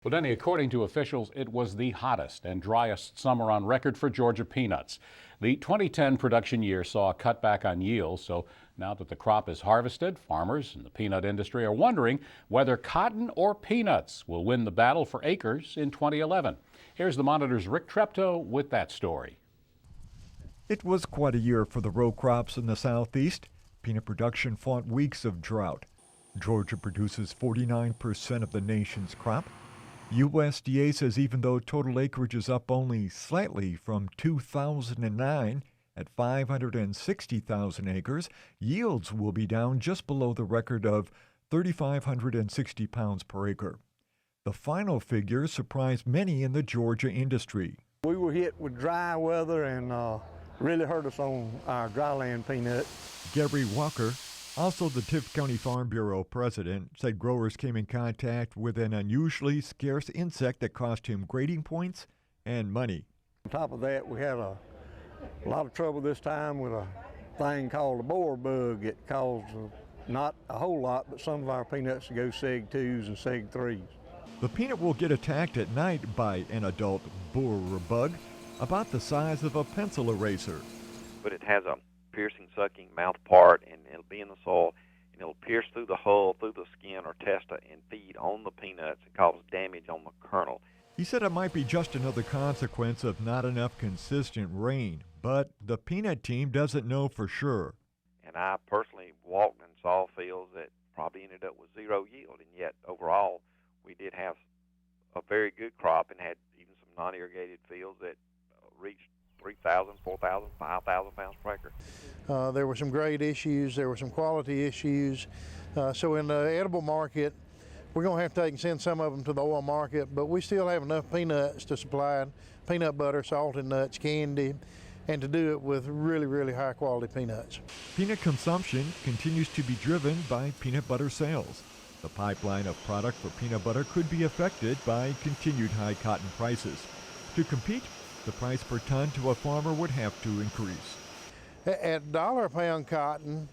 Well, Denny, according to officials, it was the hottest and driest summer on record for Georgia peanuts. The 2010 production year saw a cutback on yield, so now that the crop is harvested, farmers and the peanut industry are wondering whether cotton or peanuts will win the battle for acres in 2011. Here's the Monitor's Rick Treptow with that story. It was quite a year for the row crops in the southeast. Peanut production fought weeks of drought. Georgia produces 49% of the nation's crop. USDA says even though total acreage is up only slightly from 2009 at 560,000 acres, yields will be down just below the record of 3,560 pounds per acre. The final figure surprised many in the Georgia industry. We were hit with dry weather and really hurt us on our dryland peanut. Gary Walker, also the Tift County Farm Bureau president, said growers came in contact with an unusually scarce insect that cost him grading points and money. On top of that, we had a lot of trouble this time with a thing called a borer bug. It caused not a whole lot, but some of our peanuts to go seg 2s and seg 3s. The peanut will get attacked at night by an adult borer bug about the size of a pencil eraser. But it has a piercing, sucking mouth part, and it'll be in the soil, and it'll pierce through the hull, through the skin or testa, and feed on the peanuts and cause damage on the kernel. He said it might be just another consequence of not enough consistent rain, but the peanut team doesn't know for sure. And I personally walked and saw fields that probably ended up with zero yield, and yet overall we did have a very good crop and had even some non-irrigated fields that reached 3,000, 4,000, 5,000 pounds per acre. There were some grade issues, there were some quality issues. So in the edible market, we're going to have to take and send some of them to the oil market, but we still have enough peanuts to supply peanut butter, salted nuts, candy, and to do it with really, really high quality peanuts. Peanut consumption continues to be driven by peanut butter sales. The pipeline of product for peanut butter could be affected by continued high cotton prices. To compete, the price per ton to a farmer would have to increase. At $1 a pound cotton,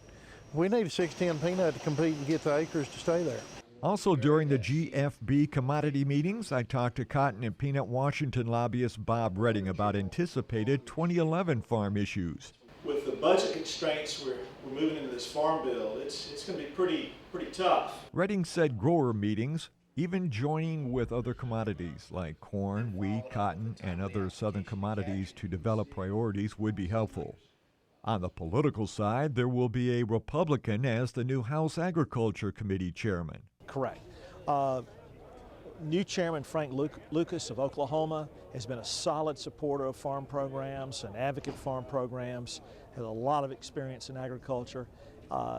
we need a 610 peanut to compete and get the acres to stay there. Also during the GFB commodity meetings, I talked to cotton and peanut Washington lobbyist Bob Redding about anticipated 2011 farm issues. With the budget constraints we're moving into this farm bill, it's going to be pretty tough. Redding said grower meetings, even joining with other commodities like corn, wheat, cotton, and other southern commodities to develop priorities would be helpful. On the political side, there will be a Republican as the new House Agriculture Committee chairman. Correct. New chairman Frank Lucas of Oklahoma has been a solid supporter of farm programs and advocate farm programs, has a lot of experience in agriculture.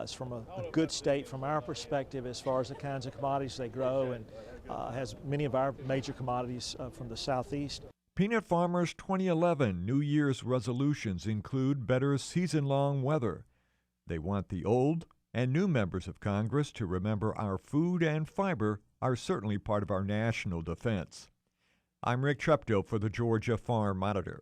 It's from a good state from our perspective as far as the kinds of commodities they grow, and has many of our major commodities from the southeast. Peanut farmers' 2011 New Year's resolutions include better season-long weather. They want the old and new members of Congress to remember our food and fiber are certainly part of our national defense. I'm Rick Treptow for the Georgia Farm Monitor.